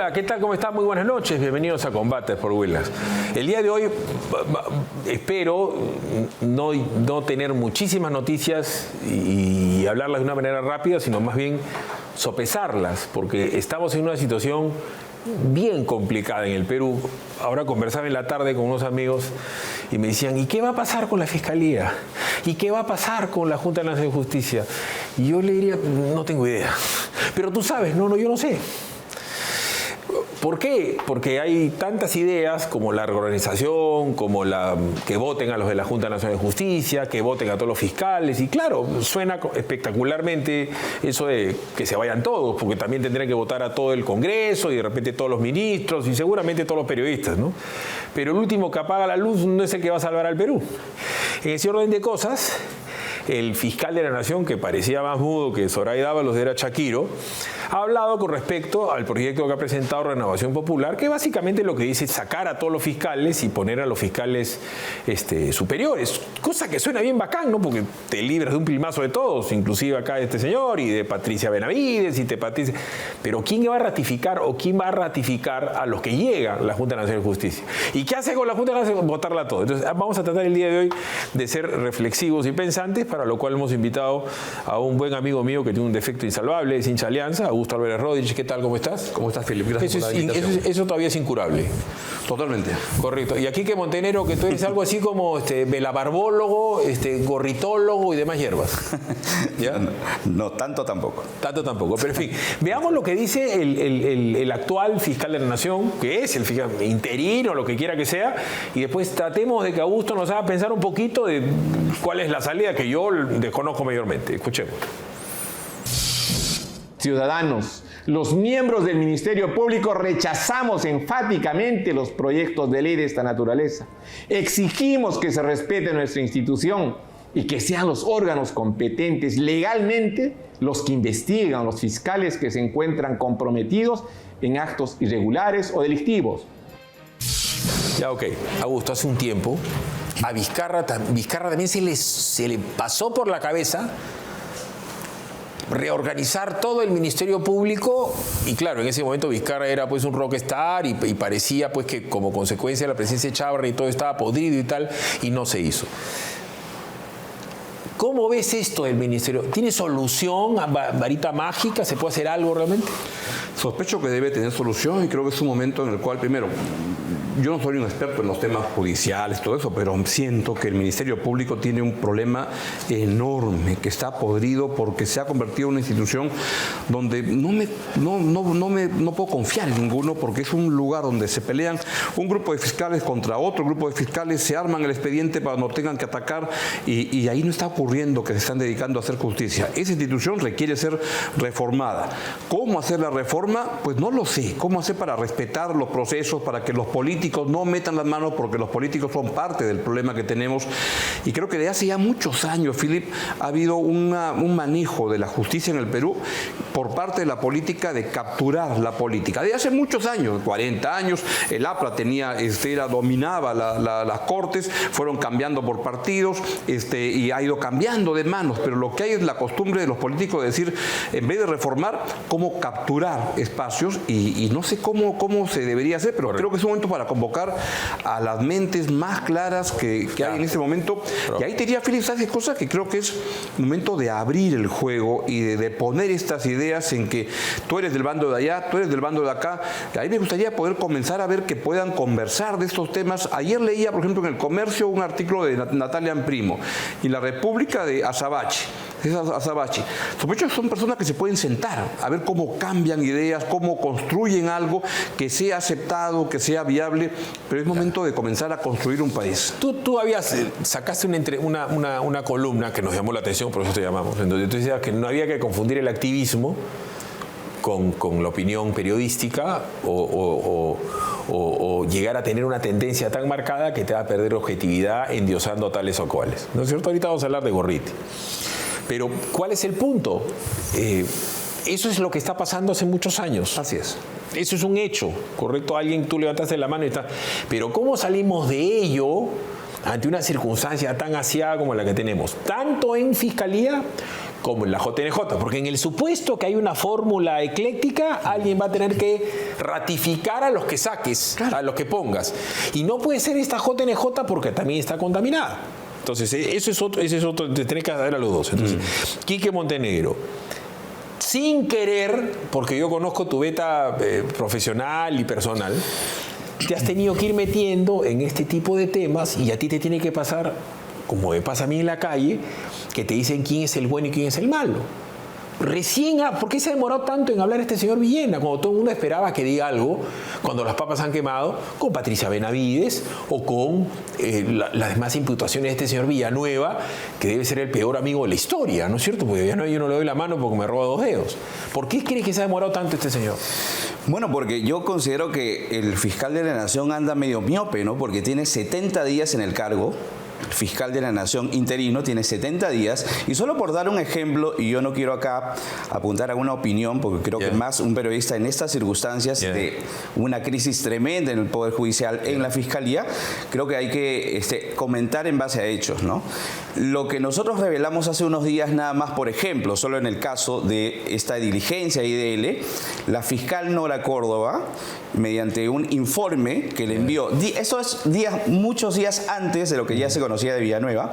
Hola, ¿qué tal? ¿Cómo están? Muy buenas noches. Bienvenidos a Combates por Willax. El día de hoy espero no tener muchísimas noticias y hablarlas de una manera rápida, sino más bien sopesarlas, porque estamos en una situación bien complicada en el Perú. Ahora conversaba en la tarde con unos amigos y me decían, ¿y qué va a pasar con la Fiscalía? ¿Y qué va a pasar con la Junta Nacional de Justicia? Y yo le diría, no tengo idea. Pero tú sabes, no, yo no sé. ¿Por qué? Porque hay tantas ideas como la reorganización, como que voten a los de la Junta Nacional de Justicia, que voten a todos los fiscales. Y claro, suena espectacularmente eso de que se vayan todos, porque también tendrían que votar a todo el Congreso y de repente todos los ministros y seguramente todos los periodistas, ¿no? Pero el último que apaga la luz no es el que va a salvar al Perú. En ese orden de cosas, el fiscal de la Nación, que parecía más mudo que Zoraida Ábalos era Shakiro, ha hablado con respecto al proyecto que ha presentado Renovación Popular, que básicamente lo que dice es sacar a todos los fiscales y poner a los fiscales superiores, cosa que suena bien bacán, ¿no? Porque te libras de un pilmazo de todos, inclusive acá de este señor y de Patricia Benavides pero ¿quién va a ratificar o quién va a ratificar a los que llega la Junta Nacional de Justicia? ¿Y qué hace con la Junta Nacional? Votarla todo. Entonces vamos a tratar el día de hoy de ser reflexivos y pensantes, para lo cual hemos invitado a un buen amigo mío que tiene un defecto insalvable, es hincha Alianza, Augusto Álvarez Rodríguez. ¿Qué tal? ¿Cómo estás? ¿Cómo estás, Felipe? Gracias por la invitación. Eso todavía es incurable. Totalmente. Correcto. Y aquí que Montenegro, que tú eres algo así como velabarbólogo, gorritólogo y demás hierbas. ¿Ya? No, tanto tampoco. Tanto tampoco. Pero en fin, veamos lo que dice el actual fiscal de la Nación, que es el fiscal interino, lo que quiera que sea, y después tratemos de que Augusto nos haga pensar un poquito de cuál es la salida que yo desconozco mayormente. Escuchemos. Ciudadanos, los miembros del Ministerio Público rechazamos enfáticamente los proyectos de ley de esta naturaleza. Exigimos que se respete nuestra institución y que sean los órganos competentes legalmente los que investigan a los fiscales que se encuentran comprometidos en actos irregulares o delictivos. Ya, ok. Augusto, hace un tiempo a Vizcarra también se le pasó por la cabeza reorganizar todo el Ministerio Público, y claro, en ese momento Vizcarra era pues un rockstar y parecía pues que como consecuencia de la presidencia de Chávarri y todo estaba podrido y tal, y no se hizo. ¿Cómo ves esto del Ministerio? ¿Tiene solución, varita mágica? ¿Se puede hacer algo realmente? Sospecho que debe tener solución y creo que es un momento en el cual, primero, yo no soy un experto en los temas judiciales, todo eso, pero siento que el Ministerio Público tiene un problema enorme, que está podrido porque se ha convertido en una institución donde no puedo confiar en ninguno, porque es un lugar donde se pelean un grupo de fiscales contra otro grupo de fiscales, se arman el expediente para no tengan que atacar y ahí no está ocurriendo que se están dedicando a hacer justicia. Esa institución requiere ser reformada. ¿Cómo hacer la reforma? Pues no lo sé. ¿Cómo hacer para respetar los procesos, para que los políticos no metan las manos, porque los políticos son parte del problema que tenemos? Y creo que de hace ya muchos años, Philip, ha habido un manejo de la justicia en el Perú por parte de la política de capturar la política. De hace muchos años, 40 años, el APRA dominaba las cortes, fueron cambiando por partidos y ha ido cambiando de manos, pero lo que hay es la costumbre de los políticos de decir, en vez de reformar, cómo capturar espacios y no sé cómo se debería hacer, pero creo que es un momento para convocar a las mentes más claras que hay en este momento. Y ahí te diría, Félix, ¿sabes cosas? Que creo que es momento de abrir el juego y de poner estas ideas en que tú eres del bando de allá, tú eres del bando de acá. A mí me gustaría poder comenzar a ver que puedan conversar de estos temas. Ayer leía, por ejemplo, en El Comercio un artículo de Natalia Primo y la República de Azabache. Sospecho que son personas que se pueden sentar a ver cómo cambian ideas, cómo construyen algo que sea aceptado, que sea viable, pero es momento de comenzar a construir un país. Tú sacaste una columna que nos llamó la atención, por eso te llamamos, en donde tú decías que no había que confundir el activismo con la opinión periodística o llegar a tener una tendencia tan marcada que te va a perder objetividad endiosando a tales o cuales. ¿No es cierto? Ahorita vamos a hablar de Gorriti. Pero, ¿cuál es el punto? Eso es lo que está pasando hace muchos años. Así es. Eso es un hecho, ¿correcto? Tú levantaste la mano y está. Pero ¿cómo salimos de ello ante una circunstancia tan asiada como la que tenemos, tanto en Fiscalía como en la JNJ, porque en el supuesto que hay una fórmula ecléctica, alguien va a tener que ratificar a los que saques, a los que pongas. Y no puede ser esta JNJ porque también está contaminada. Entonces, ese es otro, te tenés que dar a los dos. Entonces, Quique Montenegro, sin querer, porque yo conozco tu beta profesional y personal, te has tenido que ir metiendo en este tipo de temas y a ti te tiene que pasar, como me pasa a mí en la calle, que te dicen quién es el bueno y quién es el malo. ¿Por qué se ha demorado tanto en hablar este señor Villena? Cuando todo el mundo esperaba que diga algo, cuando las papas han quemado, con Patricia Benavides o con las demás imputaciones de este señor Villanueva, que debe ser el peor amigo de la historia, ¿no es cierto? Porque Villanueva yo no le doy la mano porque me roba 2 dedos. ¿Por qué crees que se ha demorado tanto este señor? Bueno, porque yo considero que el fiscal de la Nación anda medio miope, ¿no? Porque tiene 70 días en el cargo. El fiscal de la Nación interino tiene 70 días y solo por dar un ejemplo, y yo no quiero acá apuntar a una opinión porque creo que más un periodista en estas circunstancias de una crisis tremenda en el Poder Judicial, en la Fiscalía, creo que hay que comentar en base a hechos, ¿no? Lo que nosotros revelamos hace unos días nada más, por ejemplo, solo en el caso de esta diligencia IDL, la fiscal Nora Córdoba, mediante un informe que le envió, eso es muchos días antes de lo que ya se conocía de Villanueva,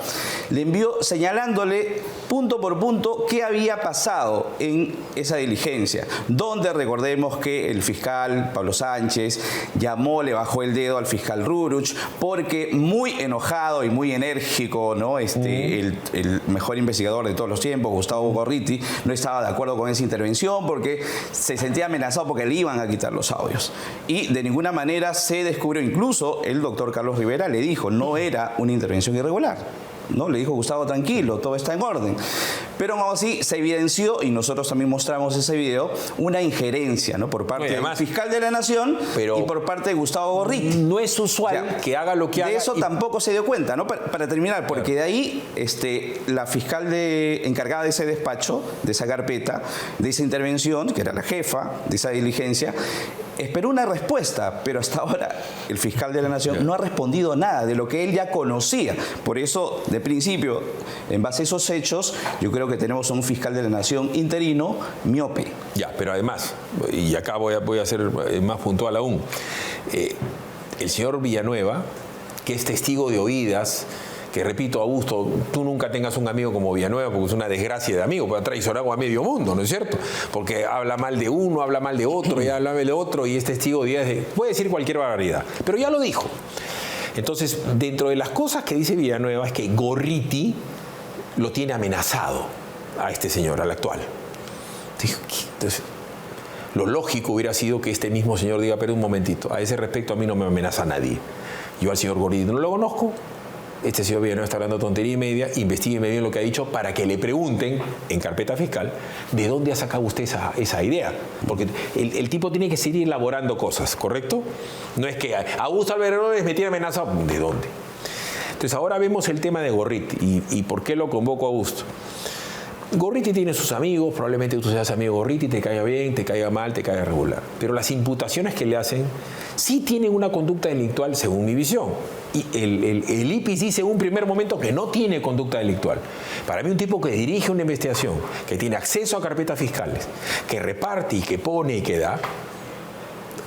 le envió señalándole punto por punto qué había pasado en esa diligencia, donde recordemos que el fiscal Pablo Sánchez le bajó el dedo al fiscal Ruruch, porque muy enojado y muy enérgico, ¿no? El mejor investigador de todos los tiempos, Gustavo Gorriti, no estaba de acuerdo con esa intervención porque se sentía amenazado porque le iban a quitar los audios. Y de ninguna manera se descubrió, incluso el doctor Carlos Rivera le dijo, no era una intervención irregular. ¿No? Le dijo Gustavo, tranquilo, todo está en orden. Pero aún así se evidenció, y nosotros también mostramos ese video, una injerencia, ¿no? Por parte del fiscal de la Nación y por parte de Gustavo Gorriti. No es usual que haga lo que haga. De eso tampoco se dio cuenta, ¿no? Para terminar, porque de ahí la fiscal encargada de ese despacho, de esa carpeta, de esa intervención, que era la jefa de esa diligencia, esperó una respuesta, pero hasta ahora el fiscal de la Nación no ha respondido nada de lo que él ya conocía. Por eso, de principio, en base a esos hechos, yo creo que tenemos a un fiscal de la Nación interino miope. Ya, pero además, y acá voy a ser más puntual aún, el señor Villanueva, que es testigo de oídas, que repito, Augusto, tú nunca tengas un amigo como Villanueva porque es una desgracia de amigo, pero ha traicionado a medio mundo, ¿no es cierto? Porque habla mal de uno, habla mal de otro, y habla mal de otro, y es testigo de oídas, puede decir cualquier barbaridad, pero ya lo dijo. Entonces, dentro de las cosas que dice Villanueva es que Gorriti lo tiene amenazado a este señor, al actual. Entonces, lo lógico hubiera sido que este mismo señor diga, pero un momentito, a ese respecto a mí no me amenaza nadie. Yo al señor Gorriti no lo conozco, este señor Villanueva está hablando tontería y media, investígueme bien lo que ha dicho para que le pregunten en carpeta fiscal de dónde ha sacado usted esa idea. Porque el tipo tiene que seguir elaborando cosas, ¿correcto? No es que Augusto Alberto me tiene amenazado. ¿De dónde? Entonces ahora vemos el tema de Gorriti y por qué lo convoco a Augusto. Gorriti tiene sus amigos, probablemente tú seas amigo de Gorriti, te caiga bien, te caiga mal, te caiga regular. Pero las imputaciones que le hacen sí tienen una conducta delictual según mi visión. Y el IPIC dice en un primer momento que no tiene conducta delictual. Para mí un tipo que dirige una investigación, que tiene acceso a carpetas fiscales, que reparte y que pone y que da,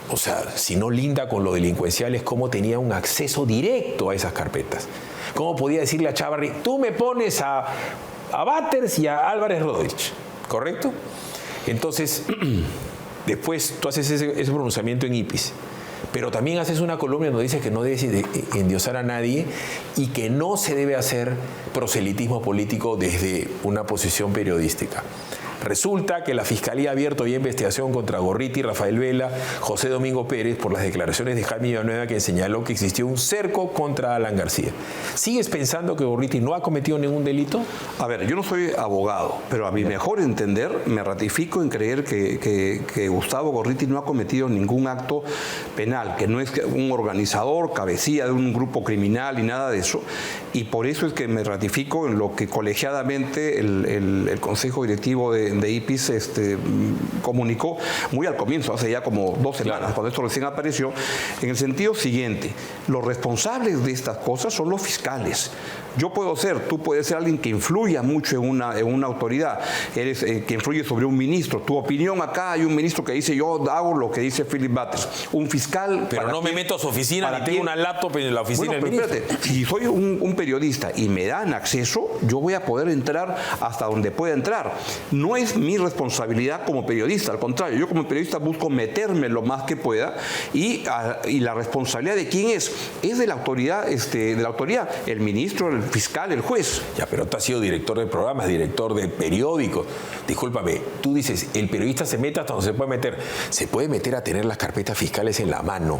o sea, si no linda con lo delincuencial es cómo tenía un acceso directo a esas carpetas. ¿Cómo podía decirle a Chávarri, tú me pones a Batters y a Álvarez Rodríguez, ¿correcto? Entonces, después tú haces ese pronunciamiento en IPIS, pero también haces una columna donde dices que no debes endiosar a nadie y que no se debe hacer proselitismo político desde una posición periodística. Resulta que la Fiscalía ha abierto ya investigación contra Gorriti, Rafael Vela, José Domingo Pérez por las declaraciones de Jaime Villanueva, que señaló que existió un cerco contra Alan García. ¿Sigues pensando que Gorriti no ha cometido ningún delito? A ver, yo no soy abogado, pero a mi mejor entender me ratifico en creer que Gustavo Gorriti no ha cometido ningún acto penal, que no es un organizador, cabecilla de un grupo criminal y nada de eso. Y por eso es que me ratifico en lo que colegiadamente el Consejo Directivo de de IPIS comunicó muy al comienzo, hace ya como 2 semanas, cuando esto recién apareció, en el sentido siguiente: los responsables de estas cosas son los fiscales. Tú puedes ser alguien que influya mucho en una autoridad, eres que influye sobre un ministro. Tu opinión acá, hay un ministro que dice: yo hago lo que dice Philip Butters. Un fiscal... Pero no me meto a su oficina ni tengo una laptop en la oficina del ministro. Espérate, si soy un periodista y me dan acceso, yo voy a poder entrar hasta donde pueda entrar. No es mi responsabilidad como periodista, al contrario, yo como periodista busco meterme lo más que pueda, y la responsabilidad de quién es de la autoridad, el ministro, el fiscal, el juez. Ya, pero tú has sido director de programas, director de periódicos. Discúlpame, tú dices, el periodista se mete hasta donde se puede meter. Se puede meter a tener las carpetas fiscales en la mano,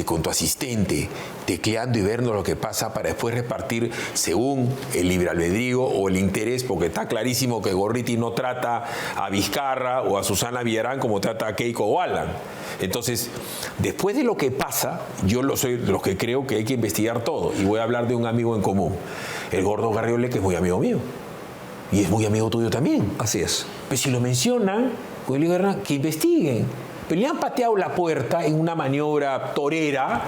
con tu asistente, tecleando y viendo lo que pasa para después repartir según el libre albedrío o el interés, porque está clarísimo que Gorriti no trata a Vizcarra o a Susana Villarán como trata a Keiko o Alan. Entonces, después de lo que pasa, yo soy de los que creo que hay que investigar todo, y voy a hablar de un amigo en común, el Gordo Garriole, que es muy amigo mío y es muy amigo tuyo también. Así es. Pues si lo mencionan, pues le digo, que investiguen. Pero le han pateado la puerta en una maniobra torera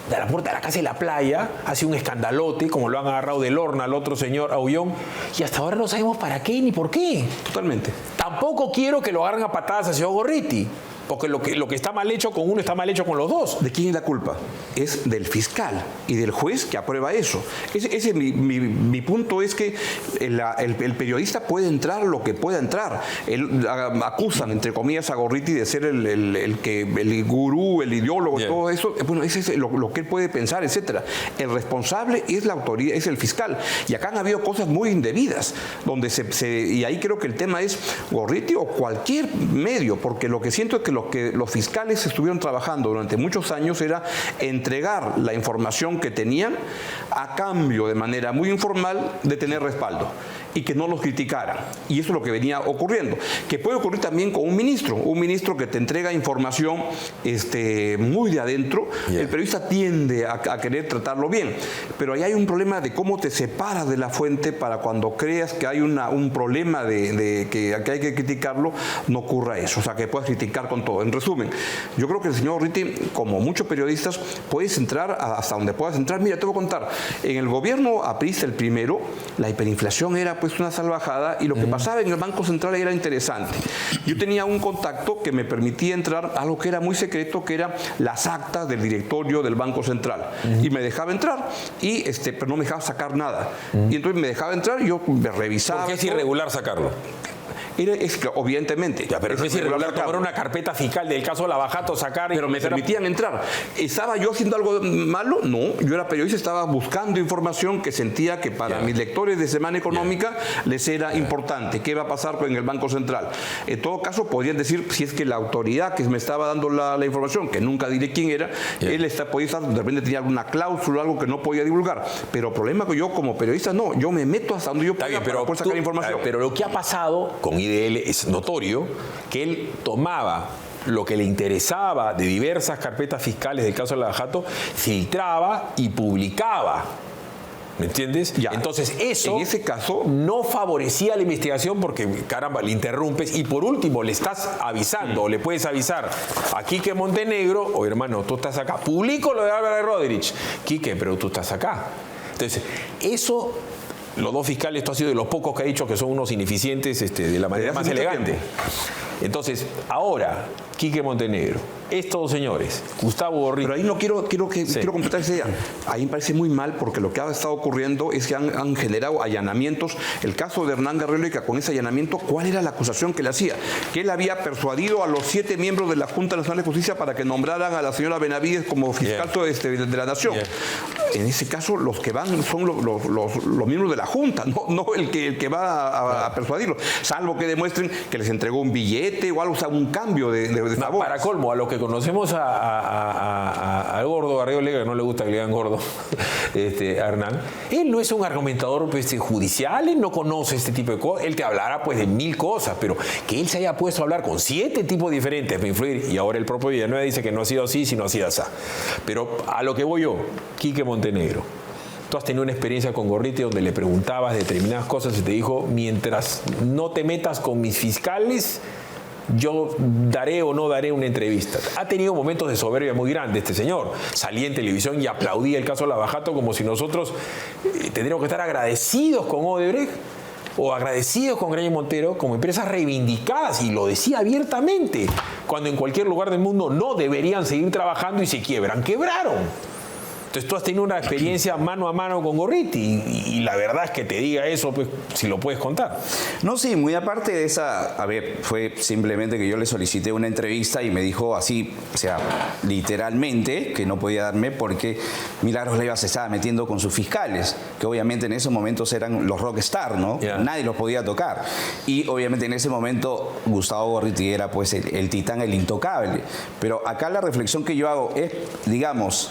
de la puerta de la casa de la playa, hace un escandalote, como lo han agarrado del horno al otro señor Aullón, y hasta ahora no sabemos para qué ni por qué. Totalmente. Tampoco quiero que lo agarren a patadas al señor Gorriti, porque lo que está mal hecho con uno está mal hecho con los dos. ¿De quién es la culpa? Es del fiscal y del juez que aprueba eso. Ese mi punto es que el periodista puede entrar lo que pueda entrar. Acusan, entre comillas, a Gorriti de ser el gurú, el ideólogo, todo eso. Bueno, ese es lo que él puede pensar, etcétera. El responsable es la autoridad, es el fiscal. Y acá han habido cosas muy indebidas, y ahí creo que el tema es Gorriti o cualquier medio, porque lo que siento es que los fiscales estuvieron trabajando durante muchos años era entregar la información que tenían a cambio, de manera muy informal, de tener respaldo y que no los criticaran. Y eso es lo que venía ocurriendo. Que puede ocurrir también con un ministro que te entrega información muy de adentro. El periodista tiende a querer tratarlo bien, pero ahí hay un problema de cómo te separas de la fuente para cuando creas que hay un problema de que hay que criticarlo, no ocurra eso. O sea, que puedas criticar con todo. En resumen, yo creo que el señor Gorriti, como muchos periodistas, puedes entrar hasta donde puedas entrar. Mira, te voy a contar. En el gobierno aprista, el primero, la hiperinflación era pues una salvajada, y lo que pasaba en el Banco Central era interesante. Yo tenía un contacto que me permitía entrar a algo que era muy secreto, que era las actas del directorio del Banco Central. Y me dejaba entrar, pero no me dejaba sacar nada. Y entonces me dejaba entrar y yo me revisaba. ¿Por qué es irregular sacarlo? Obviamente. Ya, pero es irregular tomar una carpeta fiscal del caso Lavajato, sacar... Pero me permitían entrar. ¿Estaba yo haciendo algo malo? No. Yo era periodista, estaba buscando información que sentía que para mis lectores de Semana Económica les era importante. ¿Qué va a pasar con el Banco Central? En todo caso, podrían decir, si es que la autoridad que me estaba dando la información, que nunca diré quién era, él podía estar, de repente tenía alguna cláusula, algo que no podía divulgar. Pero el problema que yo como periodista, no. Yo me meto hasta donde yo pueda para poder sacar información. Pero lo que ha pasado con IDL es notorio, que él tomaba lo que le interesaba de diversas carpetas fiscales del caso de Lavajato, filtraba y publicaba. ¿Me entiendes? Ya. Entonces eso, en ese caso, no favorecía la investigación, porque caramba, le interrumpes, y por último le estás avisando, o le puedes avisar a Quique Montenegro: o hermano, tú estás acá, publico lo de Álvaro Rodríguez. Quique, pero tú estás acá. Entonces, eso... Los dos fiscales, esto ha sido de los pocos que ha dicho que son unos ineficientes de la manera más elegante. Entonces, ahora, Quique Montenegro, estos dos señores, Gustavo Gorriti... Pero ahí no quiero completar esa idea. Ahí me parece muy mal, porque lo que ha estado ocurriendo es que han generado allanamientos. El caso de Hernán Garriole, que con ese allanamiento, ¿cuál era la acusación que le hacía? Que él había persuadido a los 7 miembros de la Junta Nacional de Justicia para que nombraran a la señora Benavides como fiscal de la Nación. En ese caso, los que van son los miembros de la Junta, no el que va a persuadirlos, salvo que demuestren que les entregó un billete o algo, o sea, un cambio de favor. Para colmo, a lo que conocemos al Gordo Garriole, que no le gusta que le digan gordo, a Hernán, él no es un argumentador judicial, él no conoce este tipo de cosas. Él te hablará pues de 1000 cosas, pero que él se haya puesto a hablar con 7 tipos diferentes para influir, y ahora el propio Villanueva dice que no ha sido así, sino ha sido así. Pero a lo que voy yo, Quique Montenegro, tú has tenido una experiencia con Gorriti donde le preguntabas determinadas cosas y te dijo, mientras no te metas con mis fiscales, yo daré o no daré una entrevista. Ha tenido momentos de soberbia muy grandes este señor. Salía en televisión y aplaudía el caso Lavajato como si nosotros tendríamos que estar agradecidos con Odebrecht o agradecidos con Graña Montero como empresas reivindicadas, y lo decía abiertamente, cuando en cualquier lugar del mundo no deberían seguir trabajando y se quiebran. ¡Quebraron! Entonces tú has tenido una experiencia mano a mano con Gorriti y la verdad es que te diga eso, pues, si lo puedes contar. No, sí, muy aparte de esa, a ver, fue simplemente que yo le solicité una entrevista y me dijo así, o sea, literalmente, que no podía darme porque Milagros Leiva se estaba metiendo con sus fiscales, que obviamente en esos momentos eran los rockstar, ¿no? Yeah. Nadie los podía tocar. Y obviamente en ese momento Gustavo Gorriti era pues el titán, el intocable. Pero acá la reflexión que yo hago es, digamos,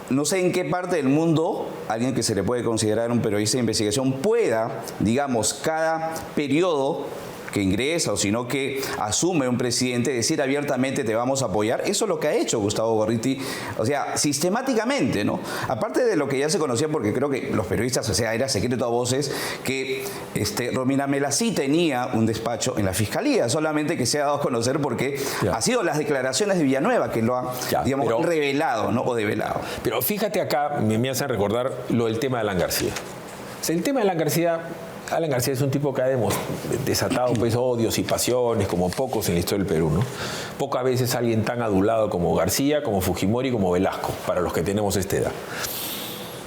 no sé en qué parte del mundo alguien que se le puede considerar un periodista de investigación pueda, digamos, cada periodo que ingresa o sino que asume un presidente, decir abiertamente te vamos a apoyar. Eso es lo que ha hecho Gustavo Gorriti, o sea, sistemáticamente, ¿no? Aparte de lo que ya se conocía, porque creo que los periodistas, o sea, era secreto a voces, que Romina Mela sí tenía un despacho en la Fiscalía, solamente que se ha dado a conocer porque ha sido las declaraciones de Villanueva que lo han, digamos, revelado, ¿no? O develado. Pero fíjate acá, me hacen recordar lo del tema de Alan García. O sea, el tema de Alan García es un tipo que ha desatado pues, odios y pasiones como pocos en la historia del Perú, ¿no? Pocas veces alguien tan adulado como García, como Fujimori, como Velasco, para los que tenemos esta edad.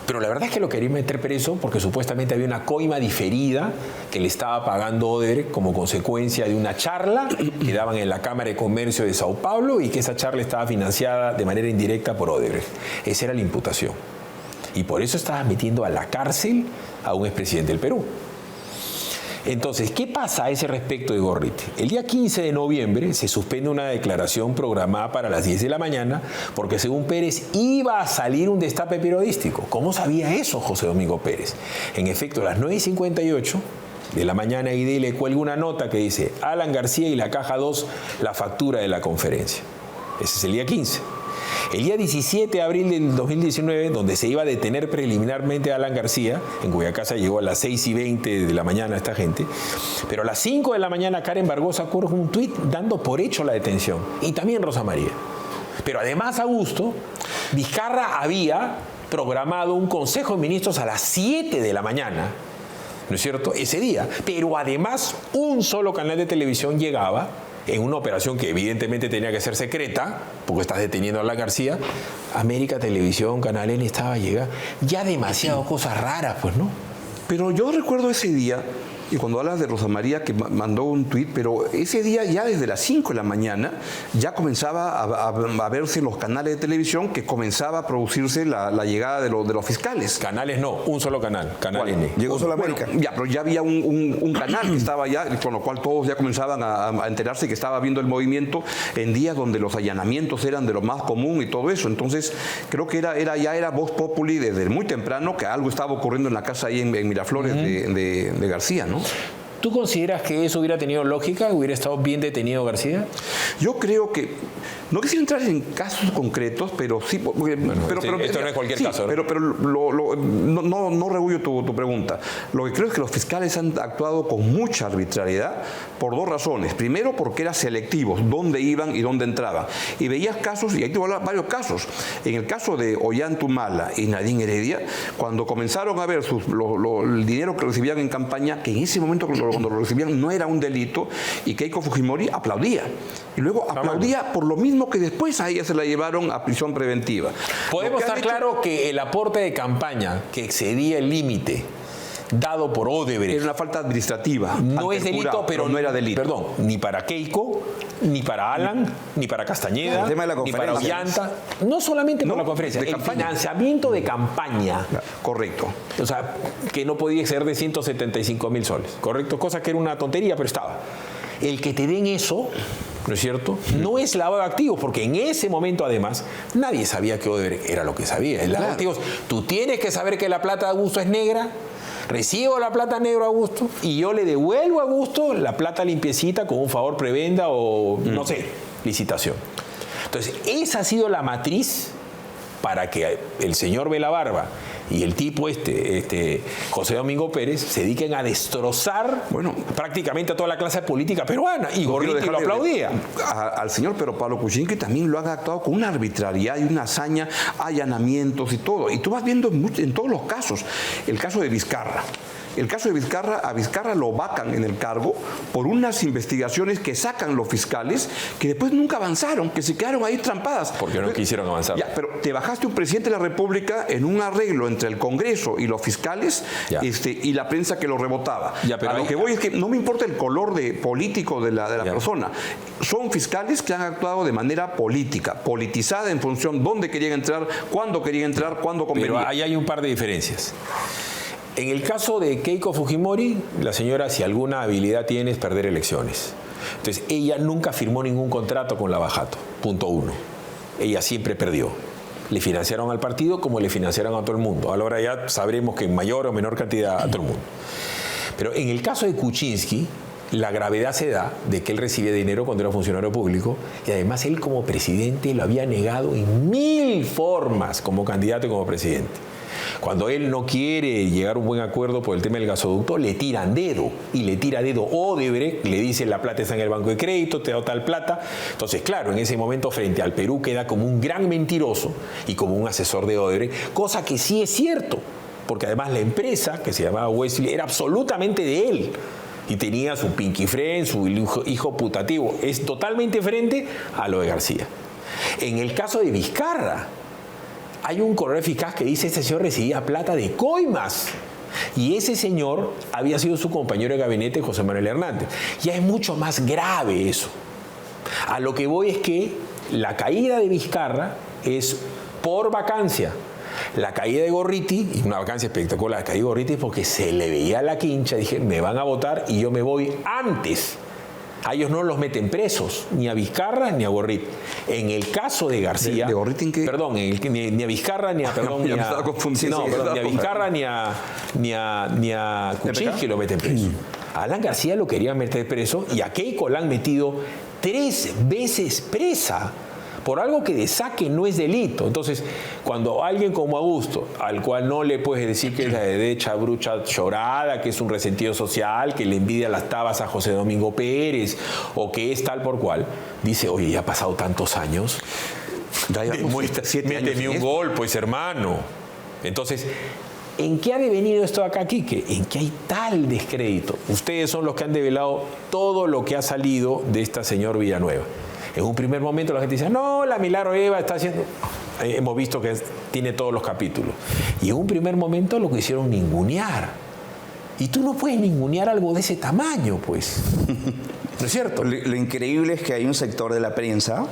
Pero la verdad es que lo quería meter preso porque supuestamente había una coima diferida que le estaba pagando Odebrecht como consecuencia de una charla que daban en la Cámara de Comercio de Sao Paulo y que esa charla estaba financiada de manera indirecta por Odebrecht. Esa era la imputación. Y por eso estaba metiendo a la cárcel a un expresidente del Perú. Entonces, ¿qué pasa a ese respecto de Gorriti? El día 15 de noviembre se suspende una declaración programada para las 10 de la mañana porque, según Pérez, iba a salir un destape periodístico. ¿Cómo sabía eso José Domingo Pérez? En efecto, a las 9:58 de la mañana, ID le cuelga una nota que dice Alan García y la Caja 2, la factura de la conferencia. Ese es el día 15. El día 17 de abril del 2019, donde se iba a detener preliminarmente a Alan García, en cuya casa llegó a las 6:20 de la mañana esta gente, pero a las 5 de la mañana Karen Barbosa cuelga un tuit dando por hecho la detención, y también Rosa María. Pero además, Augusto, Vizcarra había programado un consejo de ministros a las 7 de la mañana, ¿no es cierto?, ese día. Pero además, un solo canal de televisión llegaba en una operación que evidentemente tenía que ser secreta, porque estás deteniendo a Alan García. América Televisión, Canal N estaba llegando. Ya demasiado cosas raras, pues, ¿no? Pero yo recuerdo ese día, y cuando hablas de Rosa María, que mandó un tuit, pero ese día ya desde las 5 de la mañana ya comenzaba a verse en los canales de televisión que comenzaba a producirse la llegada de los fiscales. Canales no, un solo canal, Canal N. Llegó solo América. Bueno, ya, pero ya había un canal que estaba ya, con lo cual todos ya comenzaban a enterarse que estaba viendo el movimiento en días donde los allanamientos eran de lo más común y todo eso. Entonces, creo que ya era voz populi desde muy temprano que algo estaba ocurriendo en la casa ahí en Miraflores de García, ¿no? ¿Tú consideras que eso hubiera tenido lógica? ¿Hubiera estado bien detenido García? Yo creo que, no quisiera entrar en casos concretos, pero sí. Bueno, pero esto no es cualquier caso, ¿no? Pero no rehuyo tu pregunta. Lo que creo es que los fiscales han actuado con mucha arbitrariedad por dos razones. Primero, porque eran selectivos, dónde iban y dónde entraban. Y veías casos, y ahí te voy a hablar varios casos. En el caso de Ollantumala y Nadine Heredia, cuando comenzaron a ver el dinero que recibían en campaña, que en ese momento cuando lo recibían no era un delito, y Keiko Fujimori aplaudía. Y luego aplaudía por lo mismo que después a ella se la llevaron a prisión preventiva. Podemos estar claro que el aporte de campaña que excedía el límite dado por Odebrecht era una falta administrativa. No es delito, pero no era delito. Perdón, ni para Keiko, ni para Alan, ni para Castañeda, el tema de la ni para conferencia. Ollanta. No solamente por la conferencia, el financiamiento de campaña. Correcto. O sea, que no podía ser de 175.000 soles, ¿correcto? Cosa que era una tontería, pero estaba. El que te den eso, ¿no es cierto?, no es lavado de activos, porque en ese momento, además, nadie sabía que Odebrecht era lo que sabía. El lavado de activos, tú tienes que saber que la plata de Augusto es negra, recibo la plata negra a Augusto y yo le devuelvo a Augusto la plata limpiecita con un favor prebenda o, no sé, licitación. Entonces, esa ha sido la matriz para que el señor Velabarba y el tipo José Domingo Pérez, se dediquen a destrozar prácticamente a toda la clase política peruana, y Gorriti lo aplaudía. Al señor Pedro Pablo Kuczynski también lo han actuado con una arbitrariedad y una hazaña, allanamientos y todo. Y tú vas viendo en todos los casos. El caso de Vizcarra. El caso de Vizcarra, a Vizcarra lo vacan en el cargo por unas investigaciones que sacan los fiscales que después nunca avanzaron, que se quedaron ahí trampadas. Porque no quisieron avanzar. Ya, pero te bajaste un presidente de la República en un arreglo entre el Congreso y los fiscales y la prensa que lo rebotaba. Pero a lo que voy es que no me importa el color político de la persona. Son fiscales que han actuado de manera política, politizada en función de dónde querían entrar, cuándo convenía. Pero ahí hay un par de diferencias. En el caso de Keiko Fujimori, la señora, si alguna habilidad tiene, es perder elecciones. Entonces, ella nunca firmó ningún contrato con Lavajato, punto 1. Ella siempre perdió. Le financiaron al partido como le financiaron a todo el mundo. Ahora ya sabremos que en mayor o menor cantidad a todo el mundo. Pero en el caso de Kuczynski, la gravedad se da de que él recibía dinero cuando era funcionario público, y además él como presidente lo había negado en 1000 formas como candidato y como presidente. Cuando él no quiere llegar a un buen acuerdo por el tema del gasoducto, le tiran dedo, y le tira dedo Odebrecht, le dice la plata está en el banco de crédito, te da tal plata. Entonces, claro, en ese momento frente al Perú queda como un gran mentiroso y como un asesor de Odebrecht, cosa que sí es cierto, porque además la empresa, que se llamaba Wesley, era absolutamente de él. Y tenía su pinky friend, su hijo putativo. Es totalmente diferente a lo de García. En el caso de Vizcarra, hay un correo eficaz que dice este señor recibía plata de coimas. Y ese señor había sido su compañero de gabinete, José Manuel Hernández. Ya es mucho más grave eso. A lo que voy es que la caída de Vizcarra es por vacancia. La caída de Gorriti, y una vacancia espectacular, la caída de Gorriti es porque se le veía la quincha. Dije, me van a votar y yo me voy antes. A ellos no los meten presos, ni a Vizcarra ni a Gorriti. En el caso de García... ¿De Gorriti en qué? Perdón, ni a Vizcarra ni a... Perdón, ni a Vizcarra ni a Kuczynski lo meten preso. A Alan García lo querían meter preso y a Keiko la han metido 3 veces presa por algo que de saque no es delito. Entonces, cuando alguien como Augusto, al cual no le puedes decir que es la derecha brucha llorada, que es un resentido social, que le envidia las tabas a José Domingo Pérez, o que es tal por cual, dice, oye, ya ha pasado tantos años, demuestra, méteme un gol, pues, hermano. Entonces, ¿en qué ha devenido esto acá, Quique? En que hay tal descrédito. Ustedes son los que han develado todo lo que ha salido de esta señor Villanueva. En un primer momento la gente dice, no, la Milagro Eva está haciendo... Hemos visto que tiene todos los capítulos. Y en un primer momento lo quisieron ningunear. Y tú no puedes ningunear algo de ese tamaño, pues. ¿No es cierto? Lo increíble es que hay un sector de la prensa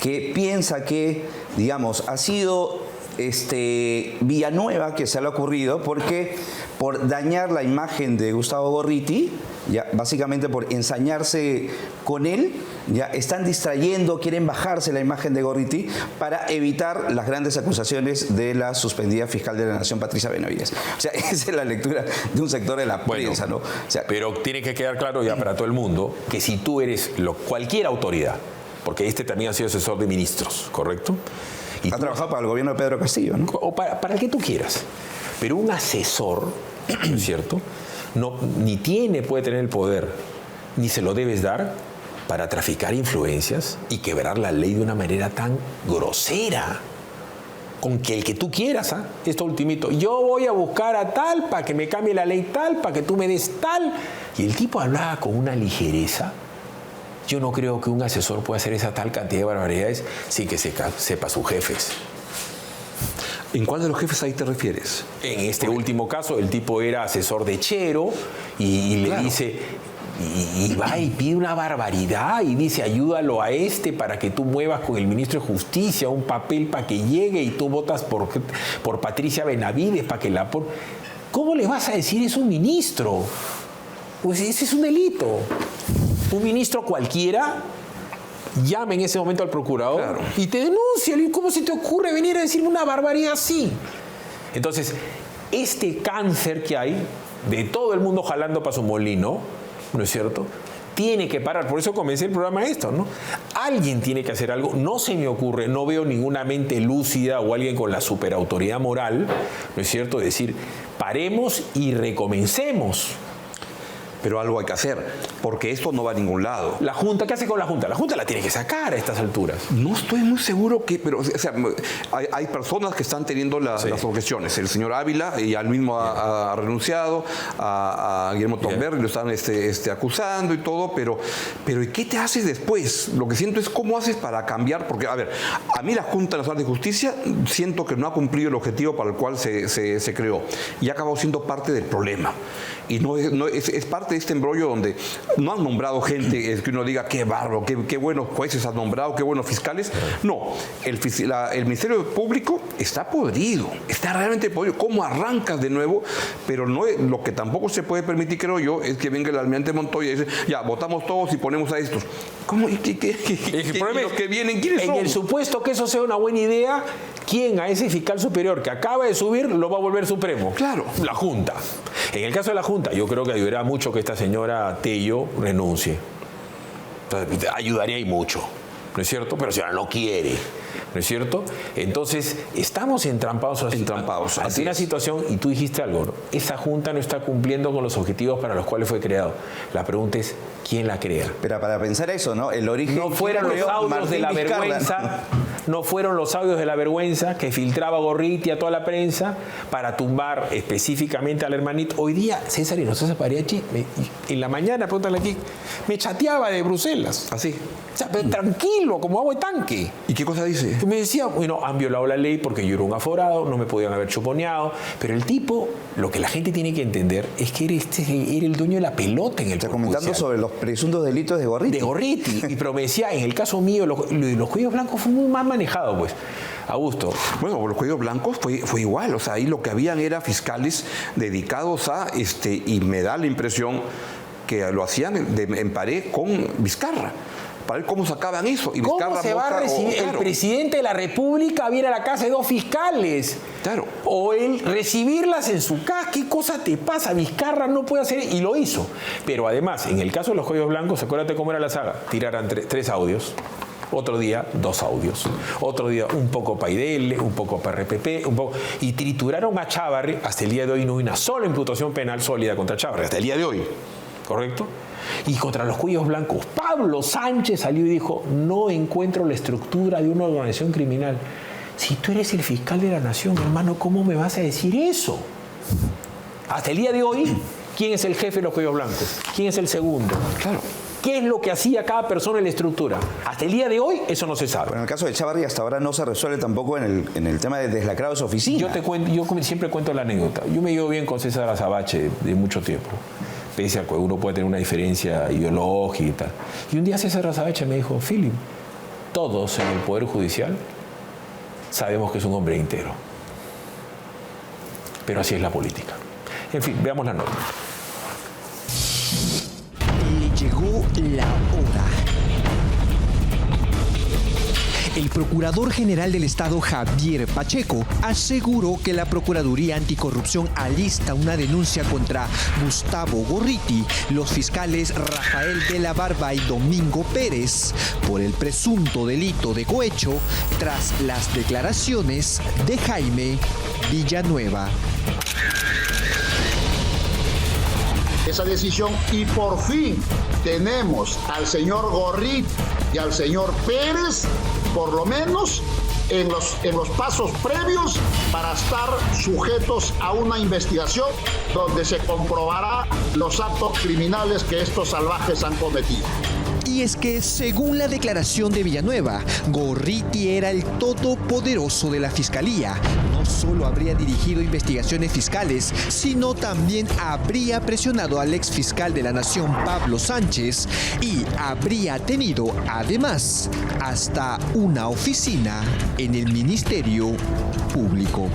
que piensa que, digamos, ha sido Villanueva que se le ha ocurrido porque por dañar la imagen de Gustavo Gorriti, ya básicamente por ensañarse con él, ya están distrayendo, quieren bajarse la imagen de Gorriti para evitar las grandes acusaciones de la suspendida fiscal de la Nación, Patricia Benavides. O sea, esa es la lectura de un sector de la prensa, ¿no? O sea, pero tiene que quedar claro ya para todo el mundo que si tú eres cualquier autoridad, porque también ha sido asesor de ministros, ¿correcto? Y ha trabajado para el gobierno de Pedro Castillo, ¿no? O para el que tú quieras. Pero un asesor, ¿no es cierto? Ni puede tener el poder, ni se lo debes dar para traficar influencias y quebrar la ley de una manera tan grosera. Con que el que tú quieras, esto ultimito, yo voy a buscar a tal para que me cambie la ley tal, para que tú me des tal. Y el tipo hablaba con una ligereza. Yo no creo que un asesor pueda hacer esa tal cantidad de barbaridades sin que sepa sus jefes. ¿En cuál de los jefes ahí te refieres? En este último caso, el tipo era asesor de Chero y le dice, y va y pide una barbaridad y dice, ayúdalo a para que tú muevas con el ministro de Justicia un papel para que llegue y tú votas por Patricia Benavides para que la... ¿Cómo le vas a decir eso a un ministro? Pues ese es un delito. Un ministro cualquiera llama en ese momento al procurador y te denuncia. ¿Cómo se te ocurre venir a decirme una barbaridad así? Entonces, este cáncer que hay de todo el mundo jalando para su molino, ¿no es cierto? tiene que parar. Por eso comencé el programa esto, ¿no? Alguien tiene que hacer algo. No se me ocurre, no veo ninguna mente lúcida o alguien con la superautoridad moral, ¿no es cierto?, decir, paremos y recomencemos. Pero algo hay que hacer, porque esto no va a ningún lado. La Junta, ¿qué hace con la Junta? La Junta la tiene que sacar a estas alturas. No estoy muy seguro que, pero o sea, hay personas que están teniendo las objeciones. El señor Ávila, y al mismo ha renunciado, a Guillermo Tomberry lo están acusando y todo, pero ¿y qué te haces después? Lo que siento es cómo haces para cambiar, porque, a ver, a mí la Junta Nacional de Justicia siento que no ha cumplido el objetivo para el cual se creó y ha acabado siendo parte del problema. Y es parte de este embrollo donde no han nombrado gente, es que uno diga qué bárbaro, qué buenos jueces han nombrado, qué buenos fiscales. No, el Ministerio Público está podrido, está realmente podrido. ¿Cómo arrancas de nuevo? Pero no, lo que tampoco se puede permitir, creo yo, es que venga el almirante Montoya y dice, ya, votamos todos y ponemos a estos. ¿Cómo? ¿Y los que vienen, quiénes son? En el supuesto que eso sea una buena idea, ¿quién a ese fiscal superior que acaba de subir lo va a volver supremo? Claro. La Junta. En el caso de la Junta, yo creo que ayudará mucho que esta señora Tello renuncie. Entonces, ayudaría y mucho, ¿no es cierto? Pero si ahora no quiere, ¿no es cierto? Entonces, estamos entrampados ante una situación, y tú dijiste algo, ¿no? Esa Junta no está cumpliendo con los objetivos para los cuales fue creado. La pregunta es, ¿quién la crea? Pero para pensar eso, ¿no? El origen... No fueron los audios de la vergüenza... No fueron los audios de la vergüenza que filtraba Gorriti a toda la prensa para tumbar específicamente al hermanito. Hoy día, César Hinojosa Pariachi, en la mañana, pregúntale aquí, me chateaba de Bruselas. Así. O sea, pero tranquilo, como agua de tanque. ¿Y qué cosa dice? Me decía, bueno, han violado la ley porque yo era un aforado, no me podían haber chuponeado. Pero el tipo, lo que la gente tiene que entender es que era el dueño de la pelota en el Está comentando sobre los presuntos delitos de Gorriti. De Gorriti. Y pero me decía, en el caso mío, los cuellos blancos fue muy mal manejado, pues. Augusto. Bueno, los cuellos blancos fue igual. O sea, ahí lo que habían era fiscales dedicados a, y me da la impresión que lo hacían en pared con Vizcarra. Para ver cómo sacaban eso. Y ¿Cómo se va a recibir? El presidente de la República viene a la casa de dos fiscales. Claro. O él recibirlas en su casa. ¿Qué cosa te pasa? Vizcarra no puede hacer, y lo hizo. Pero además, en el caso de los cuellos blancos, acuérdate cómo era la saga. Tiraran 3 audios. Otro día, 2 audios. Otro día, un poco para IDL, un poco para RPP, un poco. Y trituraron a Chávarri. Hasta el día de hoy no hay una sola imputación penal sólida contra Chávarri. Hasta el día de hoy. ¿Correcto? Y contra los cuellos blancos, Pablo Sánchez salió y dijo, no encuentro la estructura de una organización criminal. Si tú eres el fiscal de la nación, hermano, ¿cómo me vas a decir eso? Hasta el día de hoy, ¿quién es el jefe de los cuellos blancos? ¿Quién es el segundo? Claro. ¿Qué es lo que hacía cada persona en la estructura? Hasta el día de hoy, eso no se sabe. Pero en el caso de Chávarri, hasta ahora no se resuelve tampoco en el tema de deslacrado de su oficina. Yo siempre cuento la anécdota. Yo me llevo bien con César Azabache de mucho tiempo. Pese a que uno puede tener una diferencia ideológica y tal. Y un día César Azabache me dijo, Philip, todos en el Poder Judicial sabemos que es un hombre íntegro. Pero así es la política. En fin, veamos la nota. Le llegó la hora. El Procurador General del Estado, Javier Pacheco, aseguró que la Procuraduría Anticorrupción alista una denuncia contra Gustavo Gorriti, los fiscales Rafael de la Barba y Domingo Pérez, por el presunto delito de cohecho, tras las declaraciones de Jaime Villanueva. Esa decisión, y por fin tenemos al señor Gorriti y al señor Pérez, por lo menos en los pasos previos para estar sujetos a una investigación donde se comprobará los actos criminales que estos salvajes han cometido. Y es que, según la declaración de Villanueva, Gorriti era el todopoderoso de la Fiscalía. No solo habría dirigido investigaciones fiscales, sino también habría presionado al exfiscal de la Nación, Pablo Sánchez, y habría tenido, además, hasta una oficina en el Ministerio Público.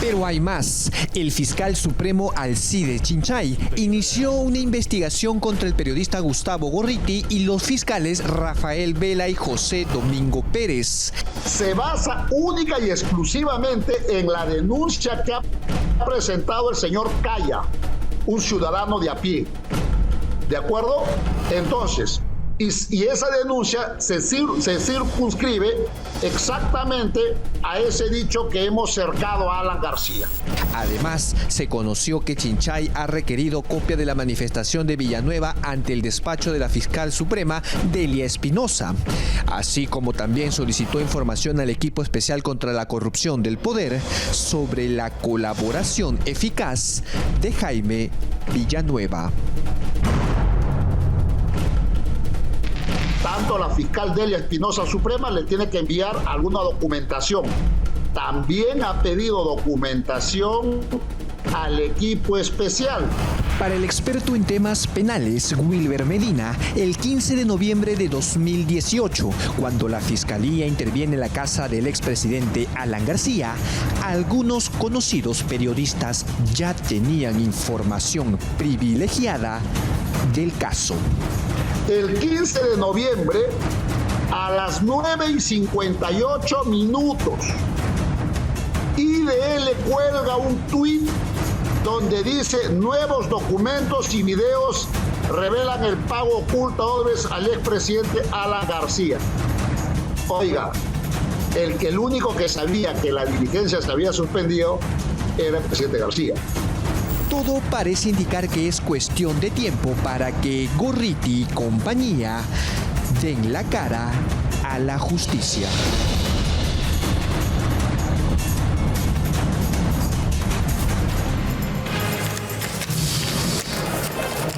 Pero hay más. El fiscal supremo Alcides Chinchay inició una investigación contra el periodista Gustavo Gorriti y los fiscales Rafael Vela y José Domingo Pérez. Se basa única y exclusivamente en la denuncia que ha presentado el señor Calla, un ciudadano de a pie, ¿De acuerdo? Entonces, y esa denuncia se circunscribe exactamente a ese dicho que hemos cercado a Alan García. Además, se conoció que Chinchay ha requerido copia de la manifestación de Villanueva ante el despacho de la fiscal suprema, Delia Espinosa, así como también solicitó información al equipo especial contra la corrupción del poder sobre la colaboración eficaz de Jaime Villanueva. Tanto la fiscal Delia Espinosa Suprema le tiene que enviar alguna documentación. También ha pedido documentación al equipo especial. Para el experto en temas penales, Wilber Medina, el 15 de noviembre de 2018, cuando la Fiscalía interviene en la casa del expresidente Alan García, algunos conocidos periodistas ya tenían información privilegiada del caso. El 15 de noviembre, a las 9:58 minutos, IDL cuelga un tuit donde dice: nuevos documentos y videos revelan el pago oculto a Odebrecht al expresidente Alan García. Oiga, el único que sabía que la diligencia se había suspendido era el presidente García. Todo parece indicar que es cuestión de tiempo para que Gorriti y compañía den la cara a la justicia.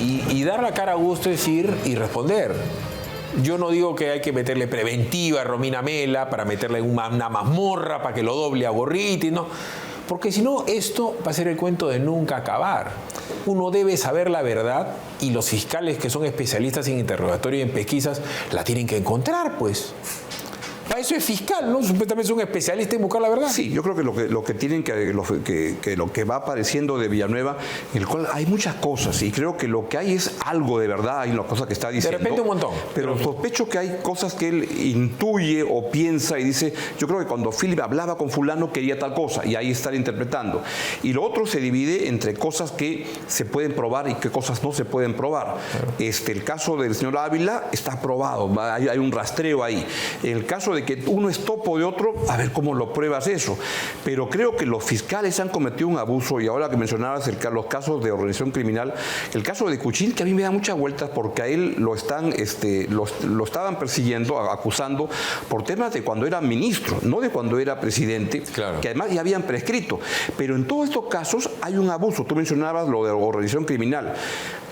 Y dar la cara a gusto es ir y responder. Yo no digo que hay que meterle preventiva a Romina Mela para meterle una mazmorra para que lo doble a Gorriti, no. Porque si no, esto va a ser el cuento de nunca acabar. Uno debe saber la verdad y los fiscales que son especialistas en interrogatorio y en pesquisas la tienen que encontrar, pues. Para eso es fiscal, ¿no? Supuestamente es un especialista en buscar la verdad. Sí, yo creo que lo que va apareciendo de Villanueva, en el cual hay muchas cosas, y creo que lo que hay es algo de verdad en las cosas que está diciendo. De repente un montón. Pero sospecho que hay cosas que él intuye o piensa y dice: yo creo que cuando Philip hablaba con fulano quería tal cosa, y ahí está interpretando. Y lo otro se divide entre cosas que se pueden probar y qué cosas no se pueden probar. Claro. El caso del señor Ávila está probado, hay un rastreo ahí. El caso de que uno es topo de otro, a ver cómo lo pruebas eso. Pero creo que los fiscales han cometido un abuso, y ahora que mencionabas los casos de organización criminal, el caso de Kuczynski, que a mí me da muchas vueltas porque a él lo estaban persiguiendo, acusando por temas de cuando era ministro, no de cuando era presidente, claro, que además ya habían prescrito. Pero en todos estos casos hay un abuso. Tú mencionabas lo de organización criminal.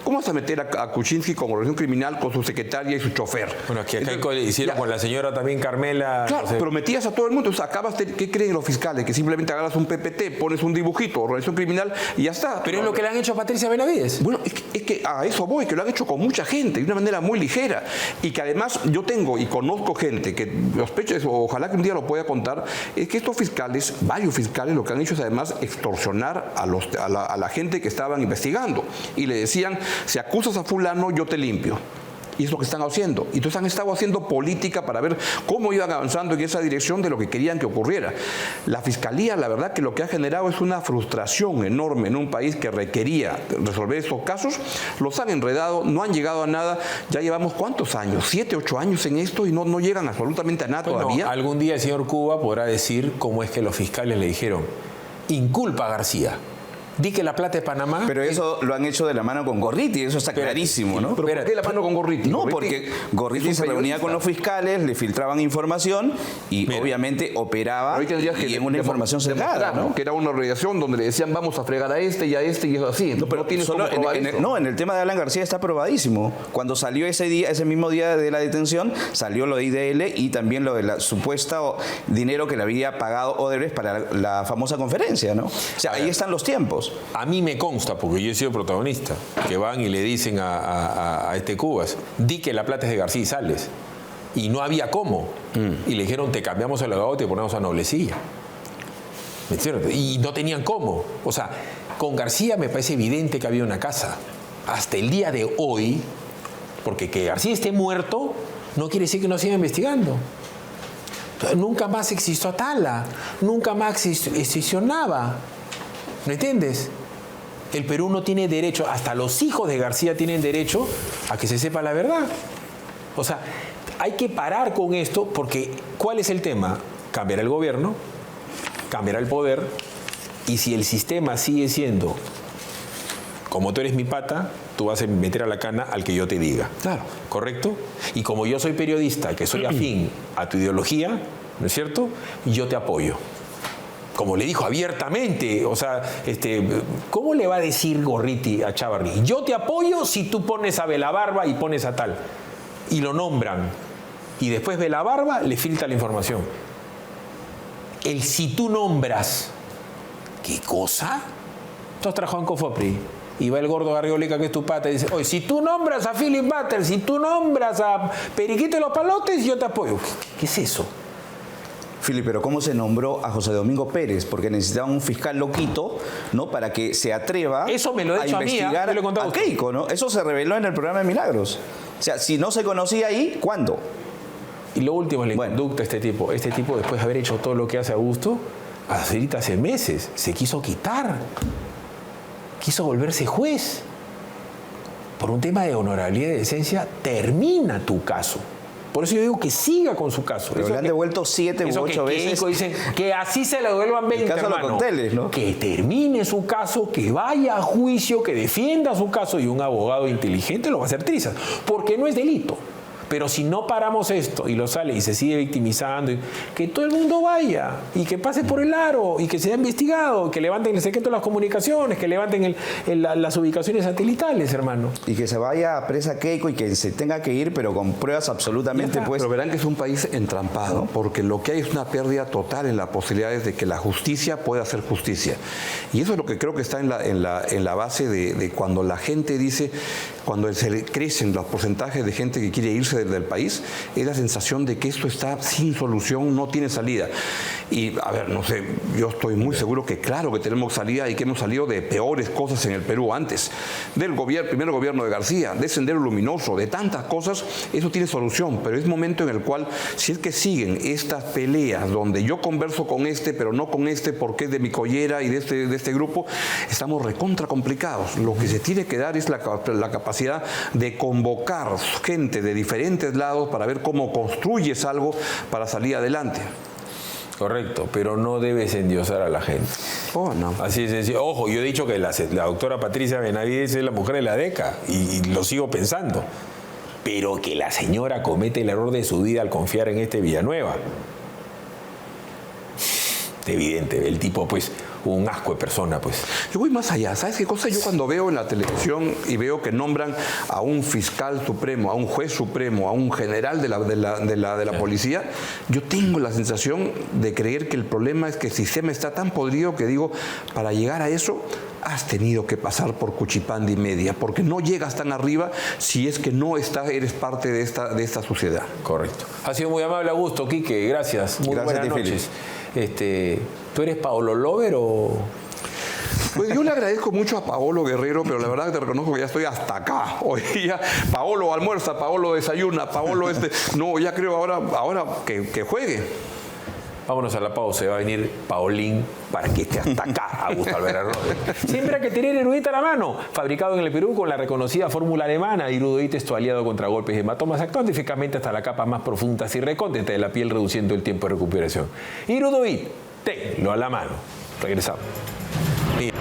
¿Cómo vas a meter a Kuczynski con organización criminal con su secretaria y su chofer? Bueno, que acá hicieron con la señora también Carmela. Claro, no sé, pero metías a todo el mundo. O sea, ¿qué creen los fiscales? Que simplemente agarras un PPT, pones un dibujito, organización criminal y ya está. Pero es lo que le han hecho a Patricia Benavides. Bueno, es que a eso voy, que lo han hecho con mucha gente, de una manera muy ligera. Y que además yo tengo y conozco gente que sospecho, ojalá que un día lo pueda contar, es que estos fiscales, varios fiscales, lo que han hecho es además extorsionar a la gente que estaban investigando. Y le decían: si acusas a fulano, yo te limpio. Y es lo que están haciendo. Y entonces han estado haciendo política para ver cómo iban avanzando en esa dirección de lo que querían que ocurriera. La Fiscalía, la verdad que lo que ha generado es una frustración enorme en un país que requería resolver estos casos. Los han enredado, no han llegado a nada. Ya llevamos ¿cuántos años? 7, 8 años en esto y no llegan absolutamente a nada todavía. Algún día el señor Cuba podrá decir cómo es que los fiscales le dijeron: inculpa a García. Di que la plata es Panamá. Pero eso lo han hecho de la mano con Gorriti, eso está clarísimo, ¿no? ¿Pero por qué la mano con Gorriti? No, porque Gorriti se reunía con los fiscales, le filtraban información y obviamente operaba y en una información cerrada, ¿no? Que era una organización donde le decían: vamos a fregar a este y a este, y eso así. No, pero no tienes solo en el tema de Alan García está probadísimo. Cuando salió ese mismo día de la detención, salió lo de IDL y también lo de la supuesta dinero que le había pagado Odebrecht para la famosa conferencia, ¿no? O sea, ahí están los tiempos. A mí me consta, porque yo he sido protagonista, que van y le dicen a este Cubas: di que la plata es de García y sales. Y no había cómo. Y le dijeron: te cambiamos el abogado y te ponemos a Noblecilla. ¿Me entiendes? Y no tenían cómo. O sea, con García me parece evidente que había una casa. Hasta el día de hoy, porque que García esté muerto no quiere decir que no siga investigando. Nunca más existió Atala, nunca más existió Nava. ¿Me entiendes? El Perú no tiene derecho, hasta los hijos de García tienen derecho a que se sepa la verdad. O sea, hay que parar con esto porque ¿cuál es el tema? Cambiará el gobierno, cambiará el poder y si el sistema sigue siendo como tú eres mi pata, tú vas a meter a la cana al que yo te diga. Claro. ¿Correcto? Y como yo soy periodista, que soy afín a tu ideología, ¿no es cierto? Yo te apoyo. Como le dijo abiertamente, o sea, ¿cómo le va a decir Gorriti a Chávarri? Yo te apoyo si tú pones a Belabarba y pones a tal. Y lo nombran. Y después Belabarba le filtra la información. El si tú nombras, ¿qué cosa? Tú has trabajado en Cofopri. Y va el gordo Garriolica, que es tu pata, y dice, oye, si tú nombras a Philip Butter, si tú nombras a Periquito de los Palotes, yo te apoyo. ¿Qué es eso? Philip, pero ¿cómo se nombró a José Domingo Pérez? Porque necesitaba un fiscal loquito, ¿no? Para que se atreva eso me lo he dicho investigar a mí, a Keiko, ¿no? Eso se reveló en el programa de Milagros. O sea, si no se conocía ahí, ¿cuándo? Y lo último es la conducta de este tipo. Este tipo, después de haber hecho todo lo que hace Augusto, hace meses, se quiso quitar. Quiso volverse juez. Por un tema de honorabilidad y de decencia, termina tu caso. Por eso yo digo que siga con su caso. Pero le han devuelto 7 u 8 veces. Keiko dice que así se le devuelvan 20, el caso hermano. de los Conteles, ¿no? Que termine su caso, que vaya a juicio, que defienda su caso y un abogado inteligente lo va a hacer trizas. Porque no es delito. Pero si no paramos esto y lo sale y se sigue victimizando, que todo el mundo vaya y que pase por el aro y que sea investigado, que levanten el secreto de las comunicaciones, que levanten las ubicaciones satelitales, hermano. Y que se vaya a presa Keiko y que se tenga que ir, pero con pruebas absolutamente pues. Pero verán que es un país entrampado, porque lo que hay es una pérdida total en las posibilidades de que la justicia pueda hacer justicia. Y eso es lo que creo que está en la base de cuando la gente dice, cuando se crecen los porcentajes de gente que quiere irse del país, es la sensación de que esto está sin solución, no tiene salida. Y, a ver, no sé, yo estoy muy seguro que claro que tenemos salida y que hemos salido de peores cosas en el Perú antes. Del primer gobierno de García, de Sendero Luminoso, de tantas cosas, eso tiene solución, pero es momento en el cual, si es que siguen estas peleas donde yo converso con pero no con porque es de mi collera y de este grupo, estamos recontra complicados. Lo que se tiene que dar es la capacidad de convocar gente de diferentes lados para ver cómo construyes algo para salir adelante. Correcto, pero no debes endiosar a la gente. Oh, no. Así es sencillo. Ojo, yo he dicho que la doctora Patricia Benavides es la mujer de la década y lo sigo pensando. Pero que la señora comete el error de su vida al confiar en Villanueva. Evidente, el tipo pues un asco de persona pues. Yo voy más allá, ¿sabes qué cosa? Yo cuando veo en la televisión y veo que nombran a un fiscal supremo, a un juez supremo, a un general de la policía, yo tengo la sensación de creer que el problema es que el sistema está tan podrido que digo, para llegar a eso has tenido que pasar por cuchipanda y media, porque no llegas tan arriba si es que no eres parte de esta sociedad. Correcto. Ha sido muy amable, Augusto, Quique, gracias. Muy buenas noches. ¿Tú eres Paolo Lover o...? Pues yo le agradezco mucho a Paolo Guerrero, pero la verdad que te reconozco que ya estoy hasta acá. Hoy ya Paolo almuerza, Paolo desayuna, Paolo No, ya creo ahora que juegue. Vámonos a la pausa, va a venir Paolín para que esté hasta acá, Augusto Alberto Rodríguez. Siempre hay que tener Erudit a la mano. Fabricado en el Perú con la reconocida fórmula alemana, Erudit es tu aliado contra golpes y hematomas, actuando eficazmente hasta la capa más profunda y recóndita de la piel, reduciendo el tiempo de recuperación. Erudit, tenlo a la mano. Regresamos. Bien.